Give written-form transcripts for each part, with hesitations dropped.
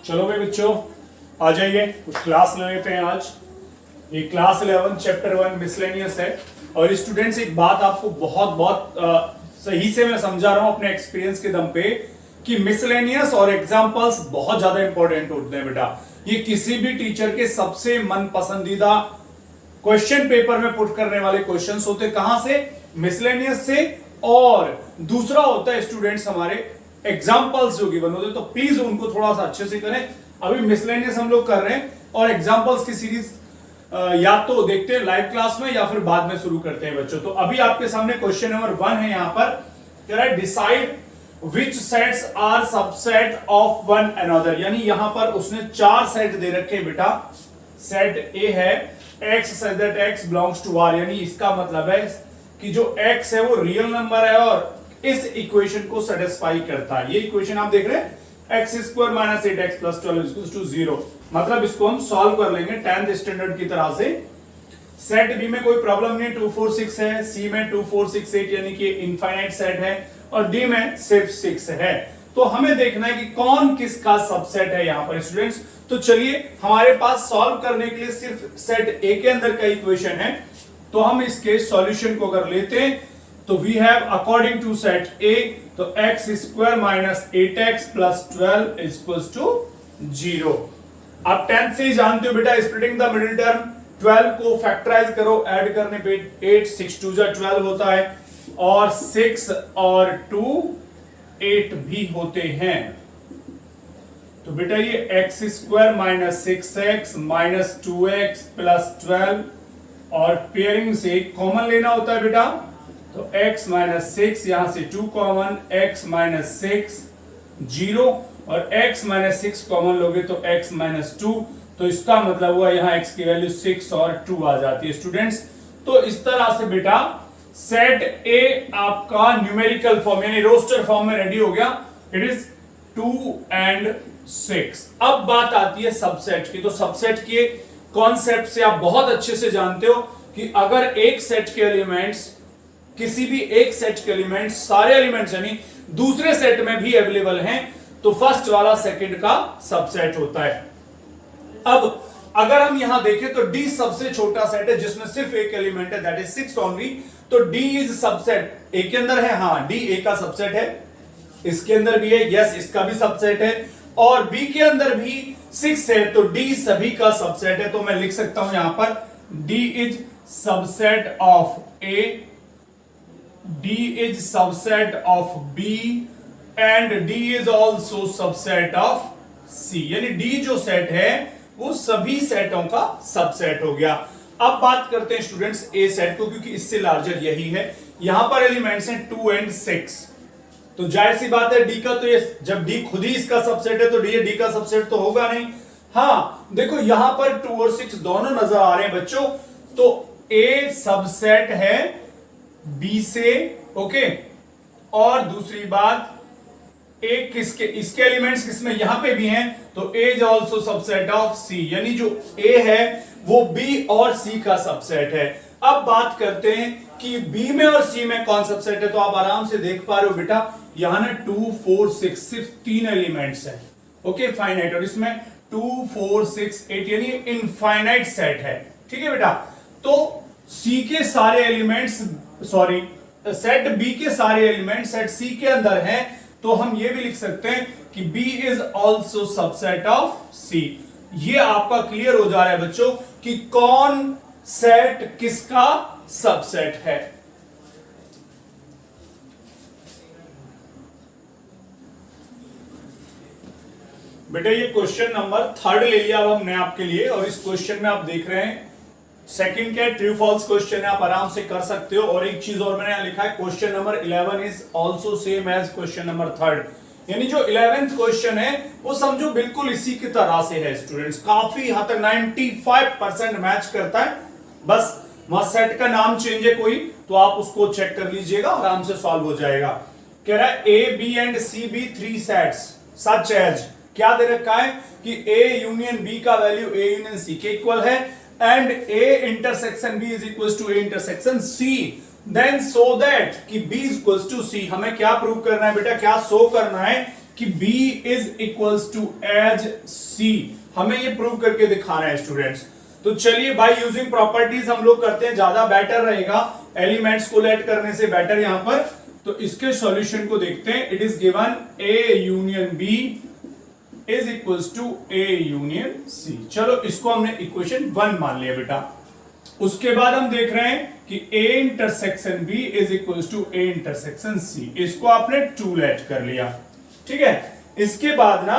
चलो भाई बच्चों, आ जाइए कुछ क्लास ले लेते हैं आज। ये क्लास 11 चैप्टर 1 मिसलेनियस है। और स्टूडेंट्स, एक बात आपको बहुत बहुत सही से मैं समझा रहा हूं अपने एक्सपीरियंस के दम पे कि मिसलेनियस और एग्जाम्पल्स बहुत ज्यादा इंपॉर्टेंट होते हैं बेटा। ये किसी भी टीचर के सबसे मन पसंदीदा क्वेश्चन पेपर में पुट करने वाले क्वेश्चंस होते हैं। कहां से? मिसलेनियस से। और दूसरा होता है स्टूडेंट्स हमारे एग्जाम्पल्स जो गिवन होते हैं, तो प्लीज उनको थोड़ा सा अच्छे से करें। अभी मिसलेनियस हम लोग कर रहे हैं और एग्जाम्पल्स की सीरीज या तो देखते हैं लाइव क्लास में या फिर बाद में शुरू करते हैं बच्चों। तो अभी आपके सामने क्वेश्चन नंबर 1 है। यहां पर कह रहा है decide which sets are subset of one another. यानी यहां पर उसने 4 सेट दे रखे हैं बेटा। सेट ए है x such that x belongs to r, यानी इसका मतलब है कि जो x है वो रियल नंबर है और इस इक्वेशन को सेटिस्फाई करता है। ये इक्वेशन आप देख रहे हैं x square minus 8x plus 12 equals to 0। मतलब इसको हम सॉल्व कर लेंगे 10th स्टैंडर्ड की तरह से। सेट बी में कोई प्रॉब्लम नहीं, 2 4 6 है, सी में 2 4 6 8 यानी कि इनफाइनाइट सेट है, और डी में सिर्फ 6 है। तो हमें देखना है कि कौन किसका सबसेट है यहां पर स्टूडेंट्स। तो चलिए, हमारे पास सॉल्व करने के लिए सिर्फ सेट ए के अंदर का इक्वेशन है, तो हम इसके सॉल्यूशन को अगर लेते हैं तो we have according to set A, तो x square minus 8x plus 12 equals to 0। आप 10th से ही जानते हो बेटा, स्प्लिटिंग द मिडिल टर्म। 12 को फैक्टराइज करो, ऐड करने पे 8 6 2 12 होता है, और 6 और 2 8 भी होते हैं। तो बेटा ये x square minus 6x minus 2x plus 12, और पेयरिंग से कॉमन लेना होता है बेटा। तो x माइनस 6, यहां से 2 कॉमन, x माइनस 6 0, और x माइनस 6 कॉमन लोगे तो x माइनस 2। तो इसका मतलब हुआ यहां x की वैल्यू 6 और 2 आ जाती है स्टूडेंट्स। तो इस तरह से बेटा सेट ए आपका न्यूमेरिकल फॉर्म यानी रोस्टर फॉर्म में रेडी हो गया। It is 2 and 6। अब बात आती है सबसेट की। तो सबसेट के कॉन्सेप्ट से आप बहुत अच्छे से जानते हो कि अगर एक सेट के एलिमेंट्स, किसी भी एक सेट के एलिमेंट्स, सारे एलिमेंट्स यानी दूसरे सेट में भी अवेलेबल हैं, तो फर्स्ट वाला सेकंड का सबसेट होता है। अब अगर हम यहां देखें तो D सबसे छोटा सेट है जिसमें सिर्फ एक एलिमेंट है, दैट इज 6 ओनली। तो D इज सबसेट। ए के अंदर है, हाँ D ए का सबसेट है, इसके अंदर भी है, यस इसका भी सबसेट है, और बी के अंदर भी 6 है, तो डी सभी का सबसेट है। तो मैं लिख सकता हूं यहां पर D is subset of A, D is subset of B, and D is also subset of C. यानी डी जो सेट है वो सभी सेटों का सबसेट हो गया। अब बात करते हैं स्टूडेंट्स ए सेट को, क्योंकि इससे लार्जर यही है। यहां पर एलिमेंट्स हैं 2 and 6, तो जाहिर सी बात है डी का, तो ये जब डी खुद ही इसका सबसेट है तो डी का सबसेट तो होगा नहीं। हाँ देखो यहां पर 2 और 6 दोनों नजर आ रहे हैं बच्चों, तो ए सबसेट है बी से, ओके। और दूसरी बात, ए किसके, इसके एलिमेंट्स किसमें, यहां पे भी हैं, तो ए is also subset of C. यानी जो ए है वो बी और सी का सबसेट है। अब बात करते हैं कि बी में और सी में कौन सबसेट है। तो आप आराम से देख पा रहे हो बेटा, यहां ना 2 4 6 सिर्फ 3 एलिमेंट्स हैं, ओके फाइनाइट, और इसमें 2 4 6 8 यानी इनफाइनाइट सेट है, ठीक है बेटा। तो सी के सारे एलिमेंट्स, सॉरी सेट बी के सारे एलिमेंट्स सेट सी के अंदर हैं, तो हम ये भी लिख सकते हैं कि B is also subset of C. ये आपका क्लियर हो जा रहा है बच्चों कि कौन सेट किसका सबसेट है। बेटा ये क्वेश्चन नंबर 3 ले लिया अब हमने आपके लिए, और इस क्वेश्चन में आप देख रहे हैं सेकंड क्या ट्रू फॉल्स क्वेश्चन है, आप आराम से कर सकते हो। और एक चीज और मैंने यहां लिखा है, question number 11 is also same as question number 3। यानी जो 11th क्वेश्चन है वो समझो बिल्कुल इसी की तरह से है स्टूडेंट्स, काफी हद तक 95% मैच करता है। बस वहां सेट का नाम चेंज है कोई, तो आप उसको चेक कर लीजिएगा, आराम से सॉल्व हो जाएगा। कह रहा है A B and C be 3 sets such as, क्या दे रखा है कि ए यूनियन बी का वैल्यू ए यूनियन सी के इक्वल है, and A intersection B is equal to A intersection C, then so that कि B इक्वल्स टू C। हमें क्या प्रूव करना है बेटा, क्या शो करना है कि B is equals to as C। हमें ये प्रूव करके दिखाना है स्टूडेंट्स। तो चलिए बाय यूजिंग प्रॉपर्टीज हम लोग करते हैं, ज्यादा बेटर रहेगा एलिमेंट्स को लेट करने से बेटर यहां पर। तो इसके सॉल्यूशन को देखते हैं। It is given A union B is equals to A union C। चलो इसको हमने इक्वेशन 1 मान लिया बेटा। उसके बाद हम देख रहे हैं कि A intersection B is equals to A intersection C। इसको आपने 2 लेट कर लिया, ठीक है। इसके बाद ना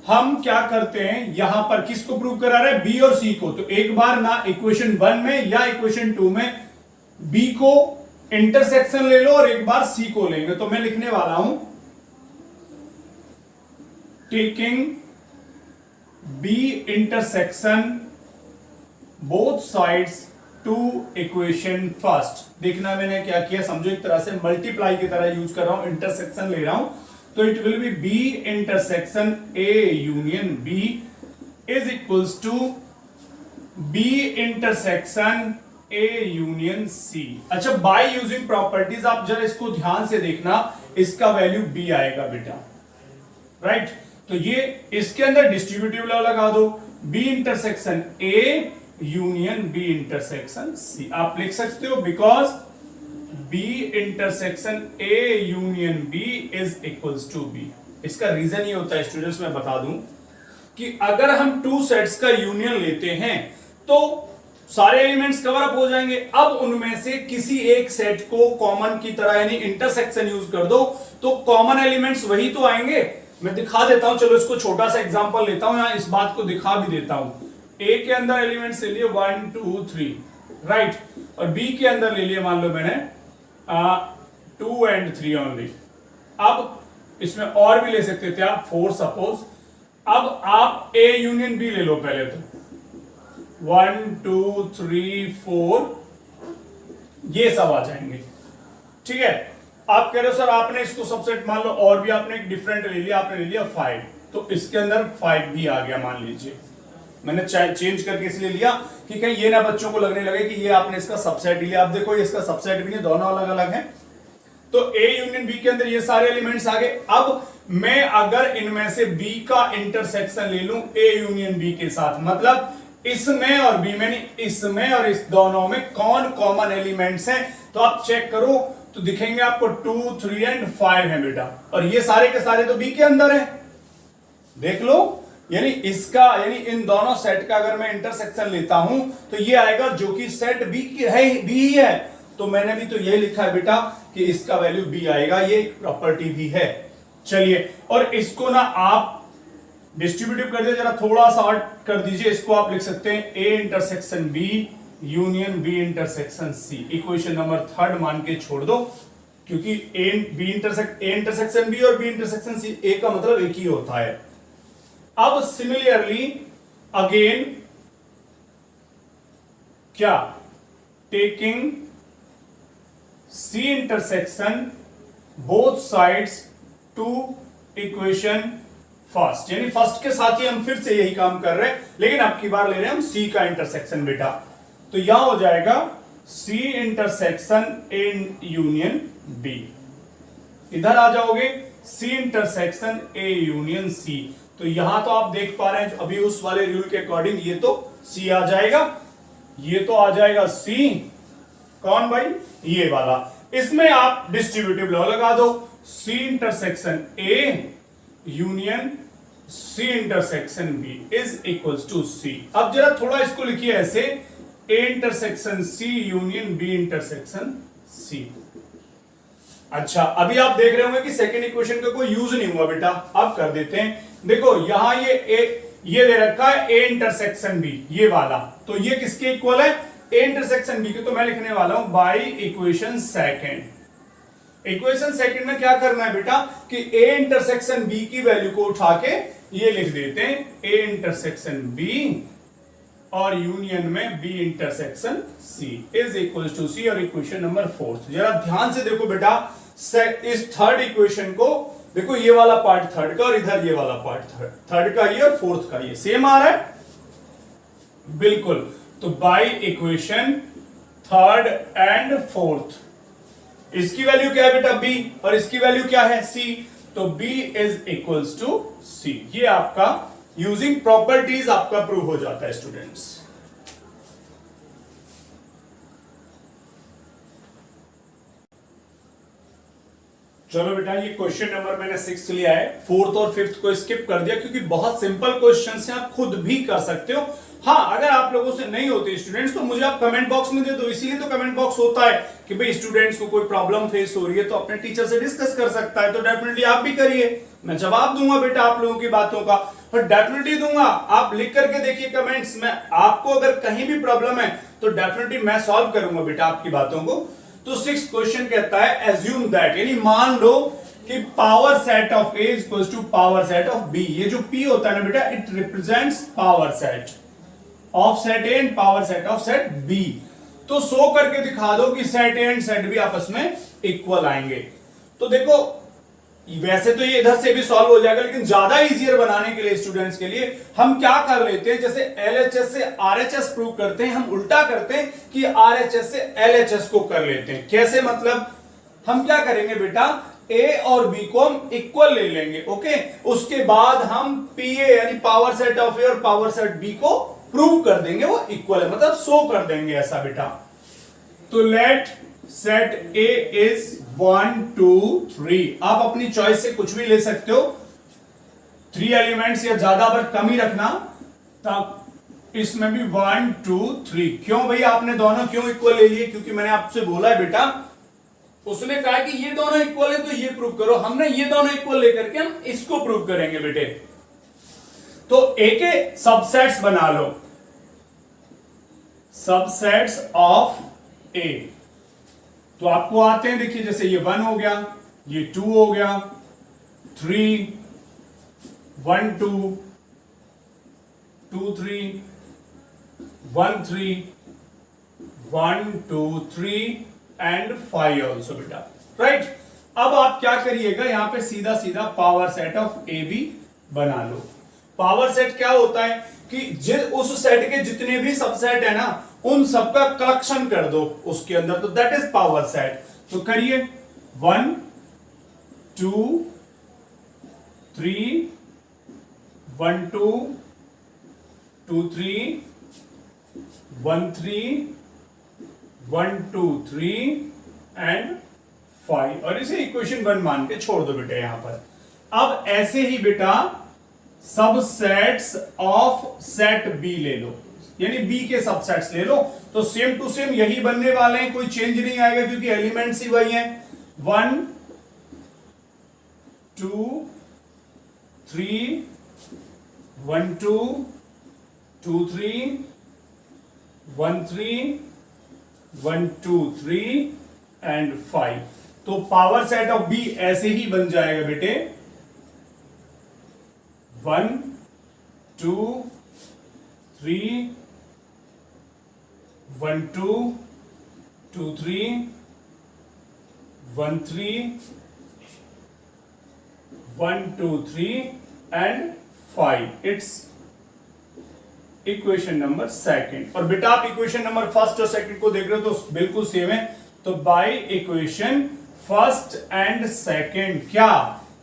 हम क्या करते हैं, यहां पर किसको प्रूव करा रहे हैं, B और C को। तो एक बार ना इक्वेशन 1 में या इक्वेशन 2 में B को इंटरसेक्शन ले लो और एक बार C को लेंगे। तो मैं लिखने वाला हूं taking B intersection both sides to equation first. देखना मैंने क्या किया, समझो एक तरह से मल्टीप्लाई की तरह यूज कर रहा हूं, इंटरसेक्शन ले रहा हूं। तो it will be B intersection A union B is equals to B intersection A union C। अच्छा, बाय यूजिंग प्रॉपर्टीज आप जरा इसको ध्यान से देखना, इसका वैल्यू B आएगा बेटा, राइट। तो ये इसके अंदर डिस्ट्रीब्यूटिव लॉ लगा दो, B intersection A union B intersection C। आप लिख सकते हो because B intersection A union B is equals to B। इसका रीजन ये होता है स्टूडेंट्स, मैं बता दूं कि अगर हम 2 सेट्स का यूनियन लेते हैं तो सारे एलिमेंट्स कवर अप हो जाएंगे। अब उनमें से किसी एक सेट को कॉमन की तरह यानी इंटरसेक्शन यूज कर दो तो कॉमन एलिमेंट्स वही तो आएंगे। मैं दिखा देता हूं, चलो इसको छोटा सा एग्जांपल लेता हूं, यहां इस बात को दिखा भी देता हूं। A के अंदर एलिमेंट्स ले लिए 1 2 3, राइट, और B के अंदर ले लिए मान लो मैंने 2 and 3 ओनली। अब इसमें और भी ले सकते थे आप 4 सपोज। अब आप A यूनियन B ले लो पहले, तो 1 2 3 4 ये सब आ जाएंगे, ठीक है। आप कह रहे हो सर आपने इसको सबसेट मान लो, और भी आपने एक डिफरेंट ले लिया, आपने ले लिया 5, तो इसके अंदर 5 भी आ गया मान लीजिए। मैंने चेंज करके इसलिए लिया कि कहीं ये ना बच्चों को लगने लगे कि ये आपने इसका सबसेट लिया। आप देखो ये इसका सबसेट भी नहीं, दोनों अलग अलग हैं। तो A यूनियन B के अंदर ये सारे एलिमेंट्स आ गए। अब मैं अगर इनमें से B का इंटरसेक्शन ले लूं A यूनियन B के साथ, मतलब इसमें और B में नहीं, इसमें और इस दोनों में कौन कॉमन एलिमेंट्स हैं, तो आप चेक करो तो दिखेंगे आपको 2 3 and 5 है बेटा, और ये सारे के सारे तो B के अंदर है, देख लो। यानी इसका यानी इन दोनों सेट का अगर मैं इंटरसेक्शन लेता हूं तो ये आएगा जो कि सेट B की है, B ही है। तो मैंने भी तो यही लिखा है बेटा कि इसका वैल्यू B आएगा, ये प्रॉपर्टी भी है। चलिए, और इसको ना आप डिस्ट्रीब्यूटिव कर दीजिए, जरा थोड़ा सा और कर दीजिए। इसको आप लिख सकते हैं A intersection B union B intersection C। Equation number 3 मान के छोड़ दो, क्योंकि A इंटरसेक्शन B और B इंटरसेक्शन C A का मतलब एक ही होता है। अब सिमिलरली अगेन क्या, taking C intersection both sides to equation first, यानी फर्स्ट के साथ ही हम फिर से यही काम कर रहे हैं, लेकिन अब की बार ले रहे हैं हम C का इंटरसेक्शन बेटा। तो यहां हो जाएगा C intersection A union B। इधर आ जाओगे C intersection A union C। तो यहां तो आप देख पा रहे हैं अभी उस वाले रूल के अकॉर्डिंग ये तो C आ जाएगा, ये तो आ जाएगा C। कौन भाई, ये वाला। इसमें आप डिस्ट्रीब्यूटिव लॉ लगा दो, C intersection A union C intersection B is equals to C। अब जरा थोड़ा इसको लिखिए ऐसे, A intersection C union B intersection C। अच्छा, अभी आप देख रहे होंगे कि सेकेंड इक्वेशन का कोई यूज नहीं हुआ बेटा, अब कर देते हैं। देखो यहां ये दे रखा है A इंटरसेक्शन B, ये वाला, तो ये किसके इक्वल है, A इंटरसेक्शन B के। तो मैं लिखने वाला हूं by equation second. Equation second में क्या करना है बेटा कि A इंटरसेक्शन B की वैल्यू को उठा के ये लिख देते हैं A इंटरसेक्शन B और यूनियन में B intersection C is equal to C, और इक्वेशन नंबर 4। जरा ध्यान से देखो बेटा, इस थर्ड इक्वेशन को देखो, ये वाला पार्ट थर्ड का और इधर ये वाला पार्ट थर्ड का ये और फोर्थ का ये सेम आ रहा है बिल्कुल। तो by equation third and fourth, इसकी वैल्यू क्या है बेटा B और इसकी वैल्यू क्या है C। तो B is equals to C। ये आपका यूजिंग प्रॉपर्टीज आपका प्रूव हो जाता है स्टूडेंट्स। चलो बेटा, ये क्वेश्चन नंबर मैंने 6 लिया है, 4th और 5th को स्किप कर दिया क्योंकि बहुत सिंपल क्वेश्चन है, आप खुद भी कर सकते हो। हाँ, अगर आप लोगों से नहीं होते स्टूडेंट्स तो मुझे आप कमेंट बॉक्स में दे दो, इसीलिए तो कमेंट बॉक्स होता है कि भाई स्टूडेंट्स को कोई प्रॉब्लम फेस हो रही है तो अपने टीचर से डिस्कस कर सकता है, तो डेफिनेटली आप भी करिए, मैं जवाब दूंगा बेटा आप लोगों की बातों का, और डेफिनेटली दूंगा। आप लिख करके देखिए कमेंट्स में, आपको अगर कहीं भी प्रॉब्लम है तो डेफिनेटली मैं सॉल्व करूंगा बेटा आपकी बातों को। तो 6th क्वेश्चन कहता है एज्यूम दैट, यानी मान लो कि power set of A is equal to power set of B। ये जो P होता है ना बेटा, it represents power set of set A and power set of set B। तो शो करके दिखा दो कि set A and set B आपस में इक्वल आएंगे। तो देखो, वैसे तो ये इधर से भी सॉल्व हो जाएगा, लेकिन ज्यादा इजियर बनाने के लिए स्टूडेंट्स के लिए हम क्या कर लेते हैं, जैसे LHS से RHS प्रूव करते हैं, हम उल्टा करते हैं कि RHS से LHS को कर लेते हैं। कैसे, मतलब हम क्या करेंगे बेटा, A और B को हम इक्वल ले लेंगे, ओके। उसके बाद हम PA यानी पावर सेट ऑफ A और पावर सेट B को प्रूव कर देंगे वो इक्वल है, मतलब शो कर देंगे ऐसा बेटा। तो लेट सेट A इज 1 2 3। आप अपनी चॉइस से कुछ भी ले सकते हो, 3 एलिमेंट्स या ज्यादा पर कम ही रखना, तब इसमें भी 1 2 3। क्यों भैया आपने दोनों क्यों इक्वल ले लिए, क्योंकि मैंने आपसे बोला है बेटा, उसने कहा कि ये दोनों इक्वल है तो ये प्रूव करो, हमने ये दोनों इक्वल लेकर के हम इसको प्रूव करेंगे बेटे। तो A के सबसेट्स बना लो, सबसेट्स ऑफ A। तो आपको आते हैं, देखिए जैसे ये 1 हो गया, ये 2 हो गया, 3 1 2 2 3 1 3 1 2 3 एंड 5 ऑल्सो बेटा, राइट। अब आप क्या करिएगा, यहां पे सीधा सीधा power set of A B बना लो। पावर सेट क्या होता है कि उस सेट के जितने भी सबसेट है ना, उन सबका कलेक्शन कर दो उसके अंदर, तो दैट इज पावर सेट। तो करिए 1 2 3 1 2 2 3 1 3 1 2 3 एंड 5, और इसे इक्वेशन 1 मान के छोड़ दो बेटा यहां पर। अब ऐसे ही बेटा सबसेट्स ऑफ सेट बी ले लो, यानी बी के सबसेट्स ले लो, तो सेम टू सेम यही बनने वाले हैं, कोई चेंज नहीं आएगा क्योंकि एलिमेंट्स ही वही हैं। 1 2 3 1 2 2 3 1 3 1 2 3 एंड 5। तो पावर सेट ऑफ बी ऐसे ही बन जाएगा बेटे, 1 2 3 1 2 2 3 1 3 1 2 3 एंड 5। It's equation number 2। और बेटा आप इक्वेशन नंबर 1 और 2 को देख रहे हो तो बिल्कुल सेम है। तो बाय इक्वेशन 1 एंड 2 क्या,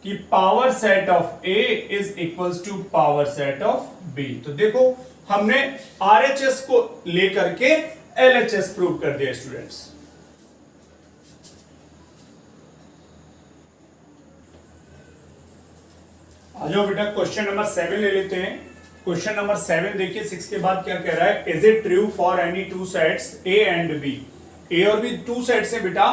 कि power set of A is equals to power set of B। तो देखो हमने RHS को लेकर के LHS प्रूव कर दिया स्टूडेंट्स। आ जाओ बेटा क्वेश्चन नंबर 7 ले लेते हैं। क्वेश्चन नंबर 7 देखिए, 6 के बाद क्या कह रहा है, is it true for any two sets A and B। A और B 2 सेट्स है बेटा,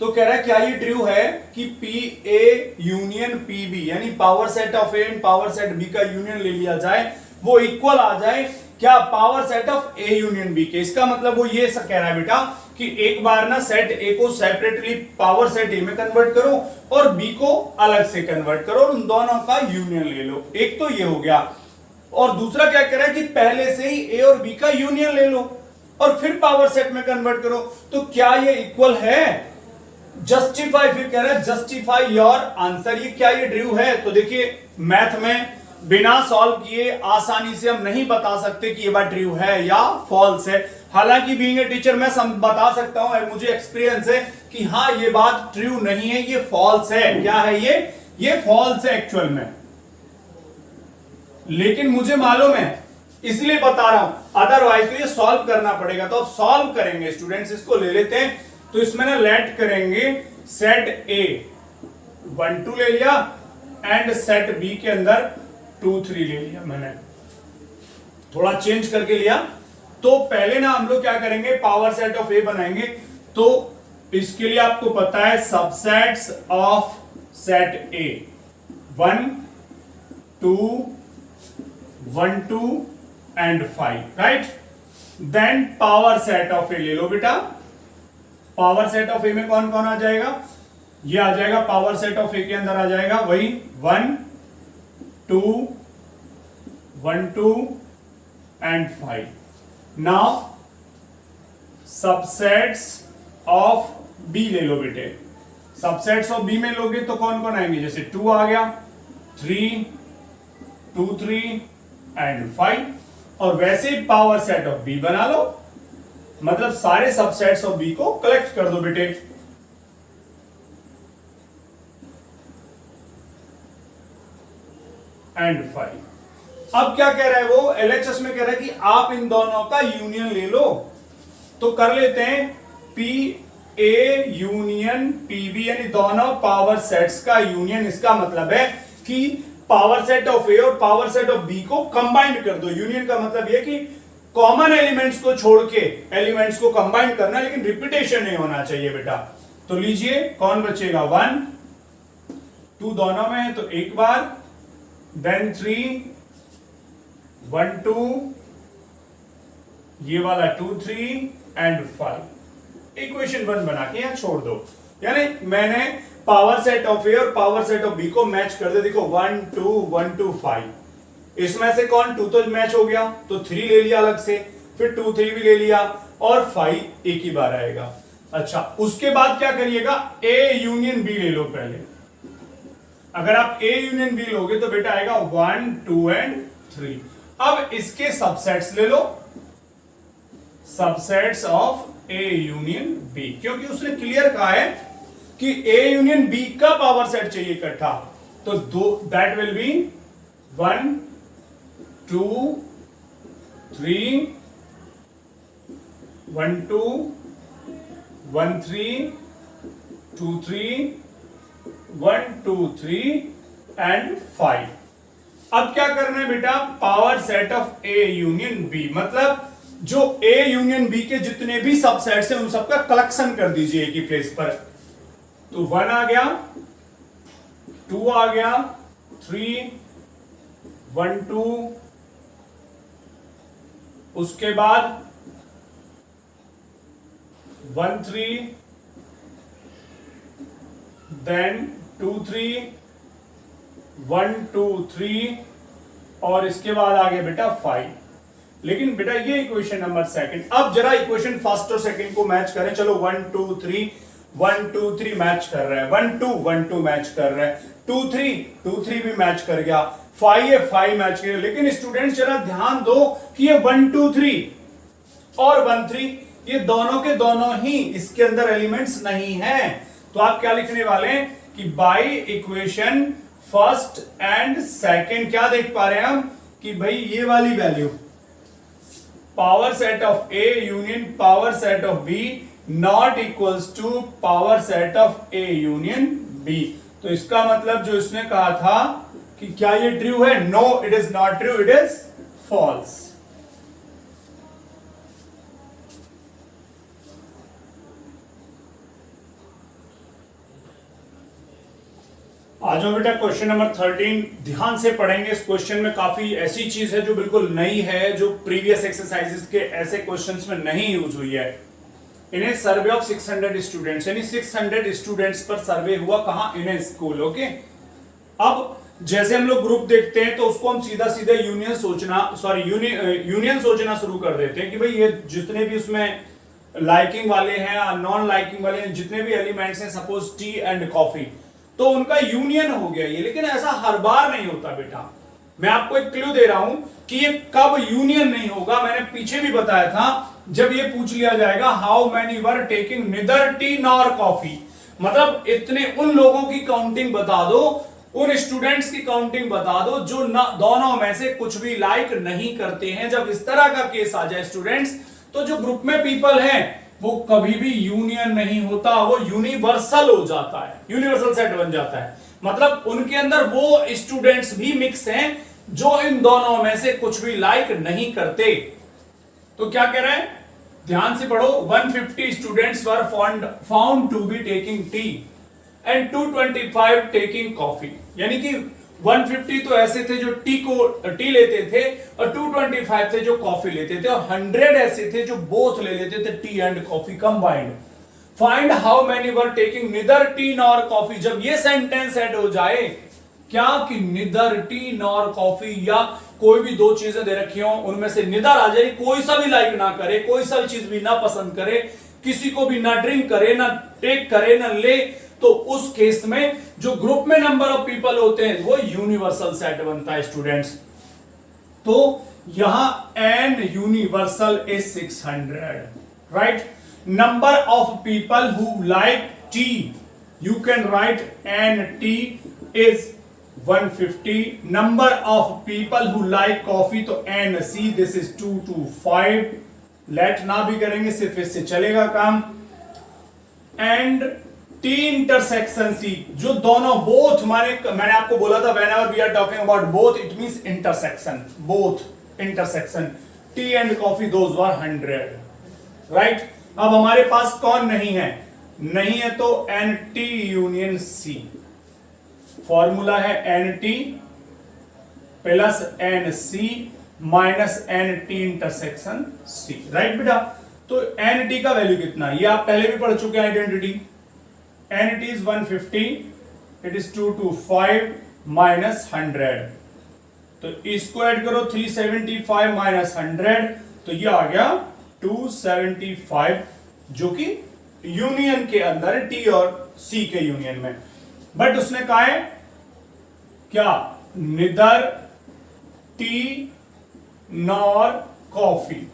तो कह रहा है क्या ये ट्रू है कि PA यूनियन PB यानी power set of A and power set B का यूनियन ले लिया जाए, वो इक्वल आ जाए क्या power set of A union B के। इसका मतलब वो ये कह रहा है बेटा कि एक बार ना सेट A को सेपरेटली पावर सेट A में कन्वर्ट करो और B को अलग से कन्वर्ट करो और उन दोनों का यूनियन ले लो। एक तो ये हो गया, और दूसरा क्या कह रहा है कि पहले से ही A और B का यूनियन ले लो और फिर पावर सेट में कन्वर्ट करो। तो क्या ये इक्वल है, जस्टिफाई, फिर कह रहा है जस्टिफाई योर आंसर, ये क्या ये ट्रू है। तो देखिए मैथ में बिना सॉल्व किए आसानी से हम नहीं बता सकते कि ये बात ट्रू है या फॉल्स है। हालांकि बीइंग ए टीचर मैं बता सकता हूं, मुझे एक्सपीरियंस है कि हाँ ये बात ट्रू नहीं है, ये फॉल्स है। क्या है ये, ये फॉल्स है एक्चुअल में, लेकिन मुझे मालूम है इसलिए बता रहा हूं, अदरवाइज तो ये सॉल्व करना पड़ेगा। तो अब सॉल्व करेंगे स्टूडेंट्स, इसको ले लेते हैं। तो इसमें ना लेट करेंगे सेट ए 1 2 ले लिया एंड सेट बी के अंदर 2 3 ले लिया, मैंने थोड़ा चेंज करके लिया। तो पहले ना हम लोग क्या करेंगे, पावर सेट ऑफ ए बनाएंगे। तो इसके लिए आपको पता है subsets of set A 1 2 1 2 and 5, right. Then power set of A ले लो बेटा। पावर सेट ऑफ ए में कौन कौन आ जाएगा, ये आ जाएगा पावर सेट ऑफ ए के अंदर आ जाएगा वही 1 2 1 2 and 5। Now subsets of B ले लो बेटे। सबसेट्स ऑफ बी में लोगे तो कौन कौन आएंगे, जैसे 2 आ गया, 3 2 3 एंड 5। और वैसे ही पावर सेट ऑफ बी बना लो, मतलब सारे सबसेट्स ऑफ बी को कलेक्ट कर दो बेटे। एंड 5। अब क्या कह रहा है वो, एलएचएस में कह रहा है कि आप इन दोनों का यूनियन ले लो। तो कर लेते हैं पी ए यूनियन पीबी, यानी दोनों पावर सेट्स का यूनियन। इसका मतलब है कि पावर सेट ऑफ ए और पावर सेट ऑफ बी को कंबाइंड कर दो। यूनियन का मतलब यह कि कॉमन एलिमेंट्स को छोड़ के एलिमेंट्स को कंबाइन करना, लेकिन रिपीटेशन नहीं होना चाहिए बेटा। तो लीजिए कौन बचेगा, 1 2 दोनों में है तो एक बार, देन 3 1 2, ये वाला 2 3 एंड 5। इक्वेशन 1 बना के यहां छोड़ दो। यानी मैंने पावर सेट ऑफ ए और पावर सेट ऑफ बी को मैच कर दे। देखो 1 2 1 2 5, इसमें से कौन 2 तो मैच हो गया, तो 3 ले लिया अलग से, फिर 2 3 भी ले लिया और 5 एक ही बार आएगा। अच्छा, उसके बाद क्या करिएगा, ए यूनियन बी ले लो पहले। अगर आप ए यूनियन बी लोगे तो बेटा आएगा 1 2 एंड 3। अब इसके सबसेट्स ले लो, subsets of A union B, क्योंकि उसने क्लियर कहा है कि ए यूनियन बी का पावर सेट चाहिए इकट्ठा। तो दैट विल बी 1 2 3 1 2 1 3 2 3 1 2 3 एंड 5। अब क्या करना है बेटा, power set of A union B, मतलब जो ए यूनियन बी के जितने भी सबसेट्स हैं उन सबका कलेक्शन कर दीजिए एक ही प्लेस पर। तो 1 आ गया, 2 आ गया, 3 1 2, उसके बाद 1 3, देन 2 3 1 2 3, और इसके बाद आ गया बेटा 5। लेकिन बेटा ये इक्वेशन नंबर सेकंड। अब जरा इक्वेशन फर्स्ट और सेकंड को मैच करें। चलो 1 2 3 1 2 3 मैच कर रहा है, 1 2 1 2 मैच कर रहा है, 2 3 भी मैच कर गया, 5 मैच कर गया। लेकिन स्टूडेंट्स जरा ध्यान दो कि ये 1 2 3 और 1 3 ये दोनों के दोनों ही इसके अंदर एलिमेंट्स नहीं हैं। तो आप क्या लिखने वाले हैं कि by equation first and second क्या देख पा रहे हैं हम कि भाई ये वाली value power set of A union power set of B not equals to power set of A union B. तो इसका मतलब जो इसने कहा था कि क्या ये ट्रू है, no it is not true, it is false. आ जाओ बेटा क्वेश्चन नंबर 13 ध्यान से पढ़ेंगे। इस क्वेश्चन में काफी ऐसी चीज है जो बिल्कुल नई है, जो प्रीवियस एक्सरसाइजेस के ऐसे क्वेश्चंस में नहीं यूज हुई है। इन्हें सर्वे ऑफ 600 स्टूडेंट्स, यानी 600 स्टूडेंट्स पर सर्वे हुआ, कहां, इन स्कूल। ओके, अब जैसे हम लोग ग्रुप देखते हैं तो उसको हम सीधा सीधा यूनियन सोचना शुरू कर देते हैं कि भाई ये जितने भी उसमें लाइकिंग वाले हैं, नॉन लाइकिंग वाले हैं, जितने भी एलिमेंट्स हैं, सपोज टी एंड कॉफी, तो उनका यूनियन हो गया ये। लेकिन ऐसा हर बार नहीं होता बेटा। मैं आपको एक क्लू दे रहा हूं कि ये कब यूनियन नहीं होगा। मैंने पीछे भी बताया था, जब ये पूछ लिया जाएगा how many were taking neither tea nor coffee, मतलब इतने उन लोगों की काउंटिंग बता दो उन स्टूडेंट्स की काउंटिंग बता दो जो दोनों में से कुछ भी लाइक नहीं करते हैं। जब इस तरह का केस आ जाए स्टूडेंट्स, तो जो ग्रुप में पीपल हैं वो कभी भी यूनियन नहीं होता, वो यूनिवर्सल हो जाता है, यूनिवर्सल सेट बन जाता है। मतलब उनके अंदर वो स्टूडेंट्स भी मिक्स हैं जो इन दोनों में से कुछ भी लाइक नहीं करते। तो क्या कह रहे हैं, ध्यान से पढ़ो। 150 students were found to be taking tea and 225 taking coffee. यानी कि 150 तो ऐसे थे जो टी लेते थे और 225 थे जो कॉफी लेते थे और 100 ऐसे थे जो बोथ ले लेते थे tea and coffee combined. Find how many were taking neither tea nor coffee. जब ये सेंटेंस ऐड हो जाए क्या कि निदर टी नॉर कॉफी, या कोई भी दो चीजें दे रखी हो उनमें से निदर आ जाए, कोई सा भी लाइक ना करे, कोई सा भी चीज भी ना पसंद करे, किसी को भी ना ड्रिंक करे, ना टेक करे, ना ले, तो उस केस में जो ग्रुप में नंबर ऑफ पीपल होते हैं वो यूनिवर्सल सेट बनता है स्टूडेंट्स। तो यहां N universal is 600, right. Number of people who like tea, you can write N T is 150. Number of people who like coffee, तो N C this is 225. Late ना भी करेंगे, सिर्फ इससे चलेगा काम। एंड टी इंटरसेक्शन सी, जो दोनों बोथ, मैंने आपको बोला था whenever we are talking about both it means intersection, both intersection, tea and coffee those were 100, right. अब हमारे पास कौन नहीं है, नहीं है तो N T union C. Formula है N T plus N C minus N T intersection C, right बेटा। तो एन टी का वैल्यू कितना, ये आप पहले भी पढ़ चुके हैं identity. N T is 150, it is 225 minus 100, तो इसको ऐड करो 375 माइनस 100, तो ये आ गया 275, जो कि यूनियन के अंदर है, टी और सी के यूनियन में। बट उसने कहा है क्या, निदर टी नॉर कॉफी।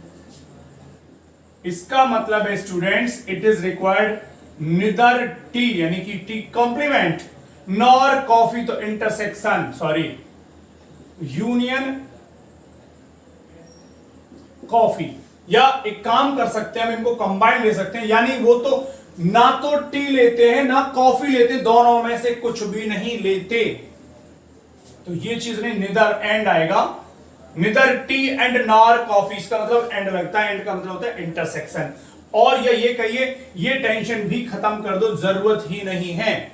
इसका मतलब है students it is required neither tea यानी कि टी कॉम्प्लीमेंट, नॉर कॉफी तो इंटरसेक्शन, सॉरी यूनियन कॉफी। या एक काम कर सकते हैं, हम इनको कंबाइन ले सकते हैं, यानी वो तो ना तो टी लेते हैं ना कॉफी लेते, दोनों में से कुछ भी नहीं लेते। तो ये चीज नहीं, निदर एंड आएगा, निदर टी एंड नॉर कॉफी, इसका मतलब एंड लगता है, एंड का मतलब होता है इंटरसेक्शन। और ये कहिए, ये टेंशन भी खत्म कर दो, जरूरत ही नहीं है।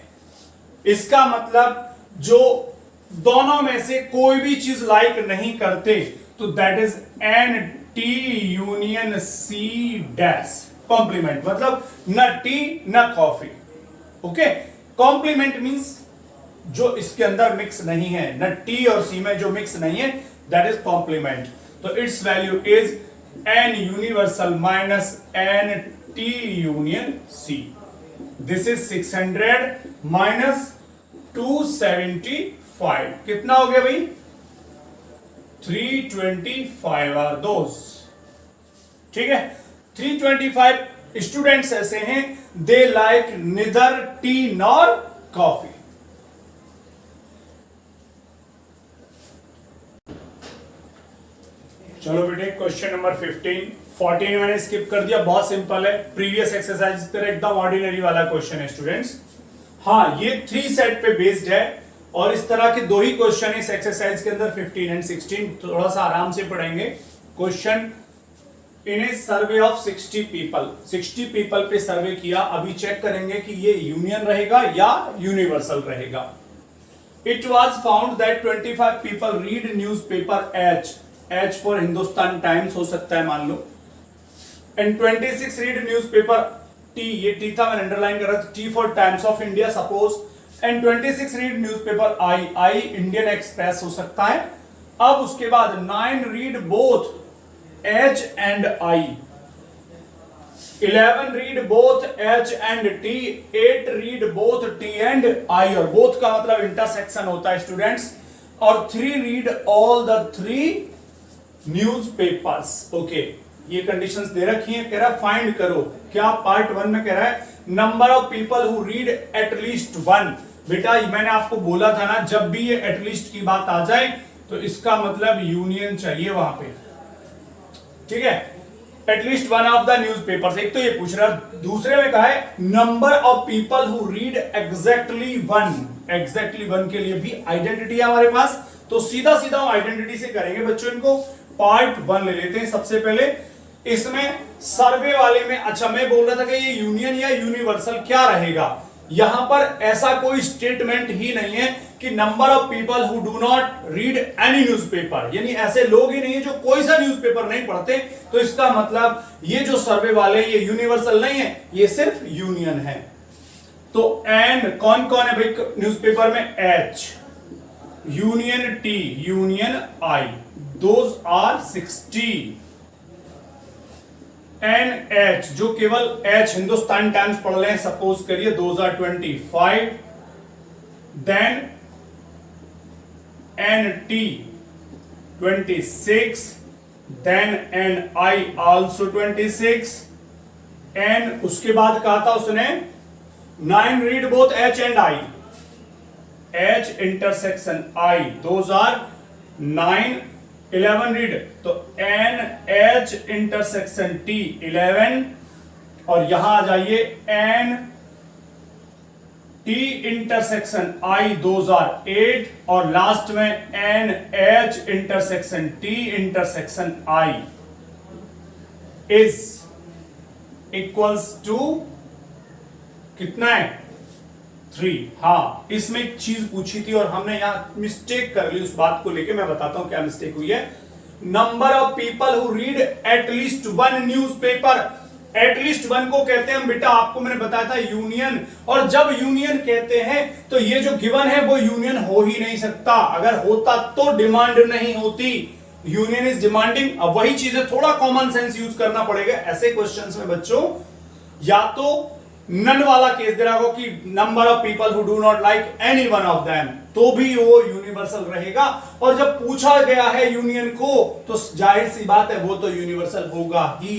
इसका मतलब जो दोनों में से कोई भी चीज लाइक नहीं करते, तो that is n T union C dash complement, मतलब न टी न कॉफी। ओके, कॉम्प्लीमेंट मींस जो इसके अंदर मिक्स नहीं है, न टी और सी में जो मिक्स नहीं है, दैट इज कॉम्प्लीमेंट। तो its value is n universal minus N T union C. This is 600 minus 275, कितना हो गया भाई, 325 आर दोस, ठीक है। 325 स्टूडेंट्स ऐसे हैं they like neither tea nor coffee. चलो बेटे क्वेश्चन नंबर 14 मैंने स्किप कर दिया, बहुत सिंपल है, प्रीवियस एक्सरसाइज की तरह एकदम ऑर्डिनरी वाला क्वेश्चन है स्टूडेंट्स। हाँ, ये 3 सेट पे बेस्ड है और इस तरह के 2 ही क्वेश्चन इस एक्सरसाइज के अंदर 15 एंड 16, थोड़ा सा आराम से पढ़ेंगे। Question, in A survey of 60 people पे सर्वे किया, अभी चेक करेंगे कि ये यूनियन रहेगा या यूनिवर्सल रहेगा। It was found that 25 people read newspaper H for Hindustan Times हो सकता है मान लो, and 26 read newspaper T, ये टी था मैंने अंडरलाइन कर रहा था, T for Times of India suppose, and 26 read newspaper I Indian Express हो सकता है। अब उसके बाद 9 read both H and I, 11 read both H and T, 8 read both T and I, और बोथ का मतलब इंटरसेक्शन होता है स्टूडेंट्स, और 3 read all the 3 newspapers. Okay, ये कंडीशंस दे रखी हैं, कह रहा है फाइंड करो, क्या पार्ट 1 में कह रहा है number of people who read at least 1, बेटा मैंने आपको बोला था ना, जब भी ये एटलीस्ट की बात आ जाए तो इसका मतलब यूनियन चाहिए वहां पे, ठीक है। At least one of the newspapers, एक तो ये पूछ रहा, दूसरे में कहा है number of people who read exactly one के लिए भी आइडेंटिटी है हमारे पास, तो सीधा सीधा हम आइडेंटिटी से करेंगे बच्चों। इनको पार्ट 1 ले लेते हैं सबसे पहले। इसमें सर्वे वाले में, अच्छा मैं बोल रहा था कि ये यूनियन या यूनिवर्सल क्या रहेगा, यहां पर ऐसा कोई स्टेटमेंट ही नहीं है कि number of people who do not read any newspaper, यानी ऐसे लोग ही नहीं है जो कोई सा न्यूज़पेपर नहीं पढ़ते, तो इसका मतलब ये जो सर्वे वाले ये यूनिवर्सल नहीं है, ये सिर्फ यूनियन है। तो एन कौन कौन है भाई न्यूज़पेपर में, H, union T, union I, those are 60। N H जो केवल एच हिंदुस्तान टाइम्स पढ़ रहे हैं सपोज करिए, those are 25। Then n T 26, then n I also 26। And उसके बाद कहा था उसने 9 read both H and I, H intersection I, those are 9। 11 read, तो एन एच इंटरसेक्शन टी 11, और यहां आ जाइए n T intersection I, those are 8, और लास्ट में n H intersection T intersection I is equals to कितना है, 3। हाँ, इसमें एक चीज पूछी थी और हमने यहां मिस्टेक कर ली, उस बात को लेके मैं बताता हूं क्या मिस्टेक हुई है। Number of people who read at least one newspaper, at least one को कहते हैं बेटा, आपको मैंने बताया था यूनियन, और जब यूनियन कहते हैं तो ये जो गिवन है वो यूनियन हो ही नहीं सकता, अगर होता तो डिमांड नहीं होती, यूनियन इज डिमांडिंग। अब वही चीजें थोड़ा कॉमन सेंस यूज करना पड़ेगा ऐसे क्वेश्चंस में बच्चों, या तो नन वाला केस दे रहा हो कि number of people who do not like any one of them, तो भी वो यूनिवर्सल रहेगा, और जब पूछा गया है यूनियन को तो जाहिर सी बात है वो तो यूनिवर्सल होगा ही।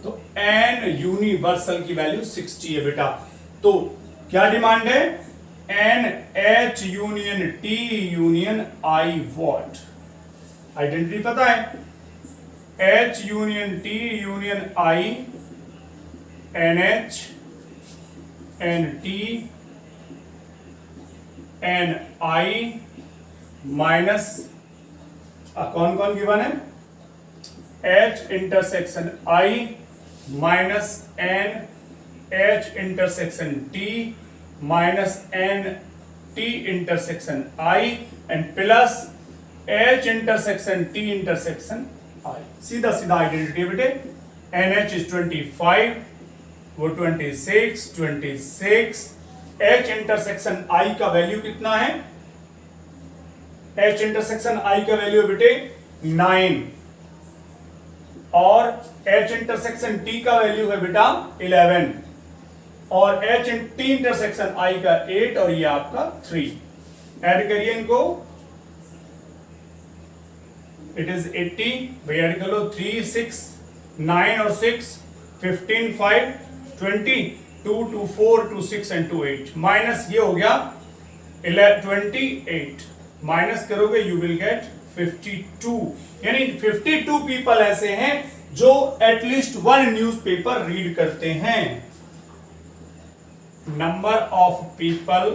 तो एन यूनिवर्सल की वैल्यू 60 है बेटा। तो क्या डिमांड है, N H union T union I what, identity पता है, H union T union I, N H N T N I minus कौन कौन गिवन है, H intersection I minus N H intersection T minus N T intersection I and plus H intersection T intersection I. सीधा सीधा identity बेटे, N H is 25, वो 26, 26, H intersection आई का value कितना है, एच इंटरसेक्शन आई का वैल्यू है बेटे 9, और एच इंटरसेक्शन टी का वैल्यू है बेटा 11, और एच टी इंटरसेक्शन आई का 8, और ये आपका 3। ऐड करिए इनको, इट इज 80, भाई ऐड कर लो, 3, 6, 9 और 6, 15, 5, 20, 2, 2, 4, 2, 6 and 2, 8, माइनस ये हो गया 28, माइनस करोगे यू विल गेट 52, यानी 52 पीपल ऐसे हैं जो एटलीस्ट वन न्यूज़पेपर रीड करते हैं। Number of people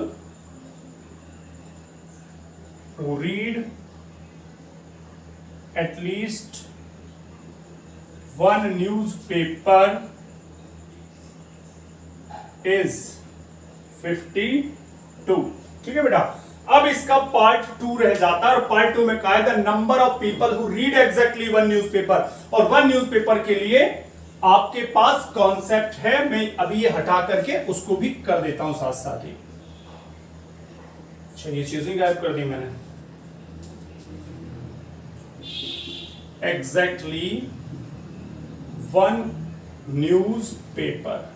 who read at least one newspaper is 52। ठीक है बेटा, अब इसका पार्ट 2 रह जाता है, और पार्ट 2 में कहा है the number of people who read exactly one newspaper, और वन न्यूज़पेपर के लिए आपके पास कॉन्सेप्ट है, मैं अभी ये हटा करके उसको भी कर देता हूं साथ साथ ही। अच्छा, ये चीजें गायब कर दी मैंने। Exactly one newspaper,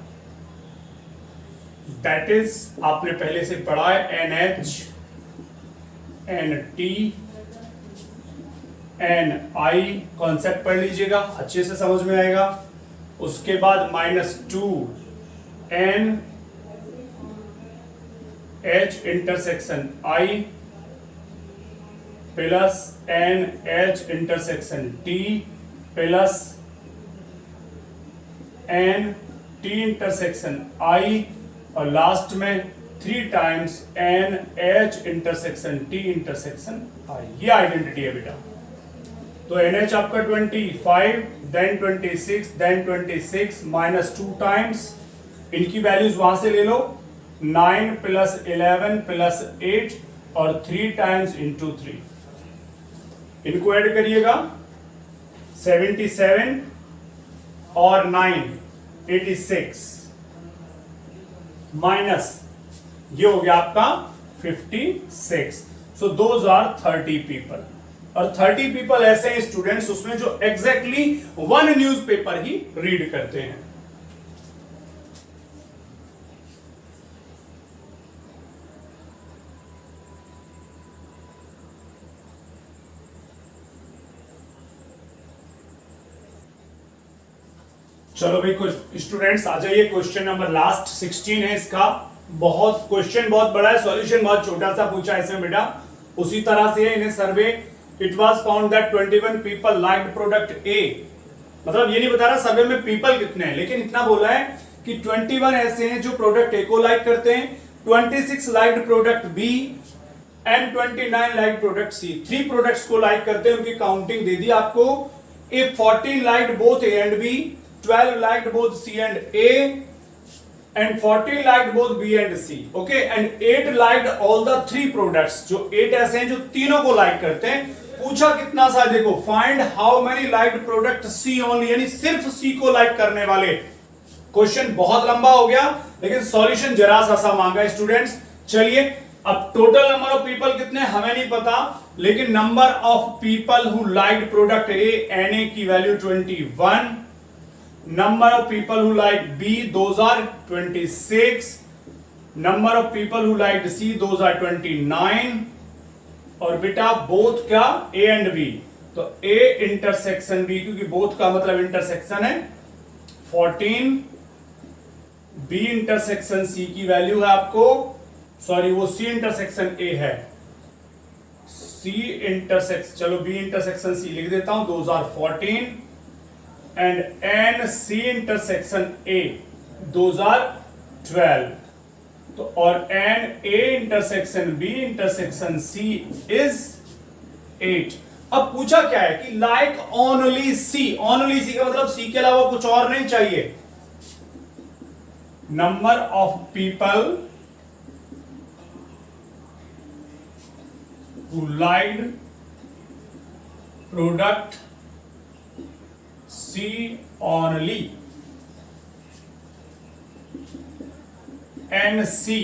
that is आपने पहले से पढ़ा है, N H N T N I, concept पढ़ लीजिएगा, अच्छे से समझ में आएगा। उसके बाद -2 N H intersection I plus N H intersection T plus N T intersection I और लास्ट में 3 times N H intersection T intersection I. ये आइडेंटिटी है बेटा। तो NH आपका 25 देन 26 देन 26 माइनस 2 टाइम्स, इनकी वैल्यूज वहां से ले लो 9 प्लस 11 प्लस 8 और 3 टाइम्स इंटू 3, इनको ऐड करिएगा 77 और 9 86 माइनस ये हो गया आपका 56। सो दोज आर 30 पीपल और 30 पीपल ऐसे हैं स्टूडेंट्स उसमें जो एग्जैक्टली 1 न्यूज़पेपर ही रीड करते हैं। चलो भाई कुछ स्टूडेंट्स आ जाइए, क्वेश्चन नंबर लास्ट 16 है इसका। बहुत क्वेश्चन बहुत बड़ा है, सॉल्यूशन बहुत छोटा सा पूछा है इसमें बेटा। उसी तरह से इन्हें survey it was found that 21 people liked product A, मतलब ये नहीं बता रहा सर्वे में पीपल कितने हैं, लेकिन इतना बोला है कि 21 ऐसे हैं जो प्रोडक्ट ए को लाइक करते हैं, 26 liked product B and 29 like product C. 3 products को लाइक करते हैं, उनकी काउंटिंग दे दी आपको। If 14 liked both A and B, 12 liked both C and A, and 14 liked both B and C. Okay, and 8 liked all the 3 products. जो 8 ऐसे हैं जो तीनों को लाइक करते हैं। पूछा कितना सा, देखो find how many liked product C only, यानी सिर्फ C को लाइक करने वाले। क्वेश्चन बहुत लंबा हो गया लेकिन सॉल्यूशन जरा सा मांगा है स्टूडेंट्स। चलिए अब टोटल नंबर ऑफ पीपल कितने हमें नहीं पता, लेकिन number of people who liked product A, Na की value 21, number of people who liked B, those are 26, number of people who liked C, those are 29, और बेटा बोथ क्या A and B, तो A इंटरसेक्शन B, क्योंकि both का मतलब intersection है 14, B intersection C की वैल्यू है आपको, सॉरी वो C इंटरसेक्शन A है, C इंटरसेक्शन, चलो B इंटरसेक्शन C लिख देता हूं, those are 14 and N C intersection A, those are 12, तो और N A intersection B intersection C is 8। अब पूछा क्या है कि like only C, only C का मतलब C के अलावा कुछ और नहीं चाहिए। number of people who liked product C only and C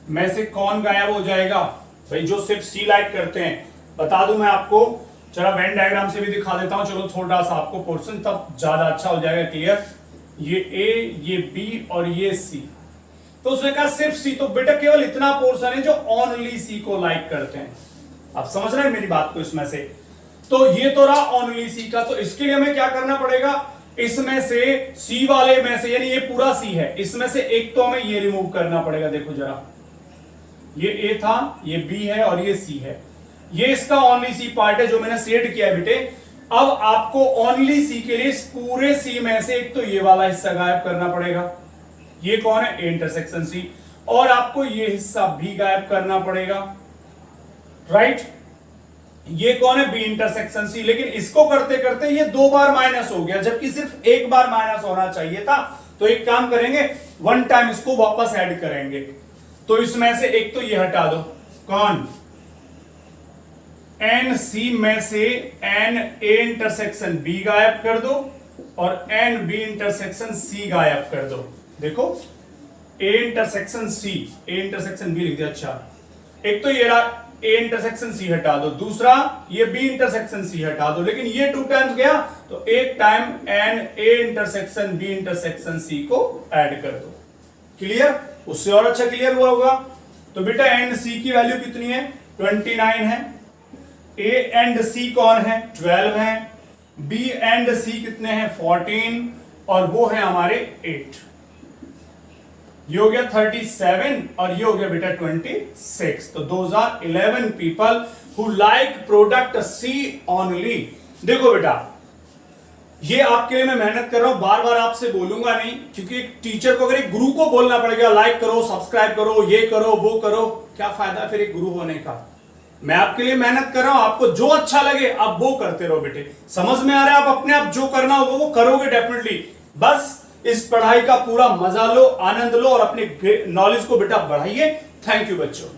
में से कौन गायब हो जाएगा भाई, जो सिर्फ C लाइक करते हैं। बता दूं मैं आपको, चलो वेन डायग्राम से भी दिखा देता हूं, चलो थोड़ा सा आपको पोर्शन तब ज्यादा अच्छा हो जाएगा क्लियर। ये A, ये B और ये C, तो उसने कहा सिर्फ C, तो बेटा केवल इतना पोर्शन है जो ओनली C को लाइक करते हैं। आप समझ रहे हैं मेरी बात को इसमें से, तो ये तो रहा ओनली सी का, तो इसके लिए हमें क्या करना पड़ेगा, इसमें से सी वाले में से, यानी ये पूरा सी है, इसमें से एक तो हमें ये रिमूव करना पड़ेगा। देखो जरा, ये ए था, ये बी है और ये सी है, ये इसका ओनली सी पार्ट है जो मैंने शेड किया है बेटे। अब आपको ओनली सी के लिए इस पूरे सी में से एक तो ये वाला हिस्सा गायब करना पड़ेगा, ये कौन है ए इंटरसेक्शन सी, और आपको ये हिस्सा भी गायब करना पड़ेगा, राइट। ये कौन है बी इंटरसेक्शन सी, लेकिन इसको करते करते ये 2 बार माइनस हो गया, जबकि सिर्फ 1 बार माइनस होना चाहिए था। तो एक काम करेंगे, 1 टाइम इसको वापस ऐड करेंगे, तो इसमें से एक तो ये हटा दो, कौन एन सी में से एन ए इंटरसेक्शन बी गायब कर दो और एन बी इंटरसेक्शन सी गायब कर दो। देखो A intersection C, A intersection B लिख दिया। अच्छा, एक तो ये रहा ए इंटरसेक्शन सी हटा दो, दूसरा ये बी इंटरसेक्शन सी हटा दो, लेकिन ये 2 टाइम्स गया तो एक time n A intersection B intersection C को ऐड कर दो। क्लियर, उससे और अच्छा क्लियर हुआ होगा। तो बेटा एंड सी की वैल्यू कितनी है, 29 है, ए एंड सी कौन है, 12 है, बी एंड सी कितने हैं, 14, और वो है हमारे 8। ये हो गया 37 और ये हो गया बेटा 26। तो those are 11 people who like product C only. देखो बेटा, ये आपके लिए मैं मेहनत कर रहा हूं, बार बार आपसे बोलूंगा नहीं, क्योंकि एक टीचर को अगर एक गुरु को बोलना पड़ेगा लाइक करो, सब्सक्राइब करो, ये करो, वो करो, क्या फायदा फिर एक गुरु होने का। मैं आपके लिए मेहनत कर रहा हूं, आपको जो अच्छा लगे आप वो करते रहो बेटे। समझ में आ रहा है, आप अपने आप जो करना होगा वो करोगे डेफिनेटली। बस इस पढ़ाई का पूरा मजा लो, आनंद लो और अपने नॉलेज को बेटा बढ़ाइए। थैंक यू बच्चों।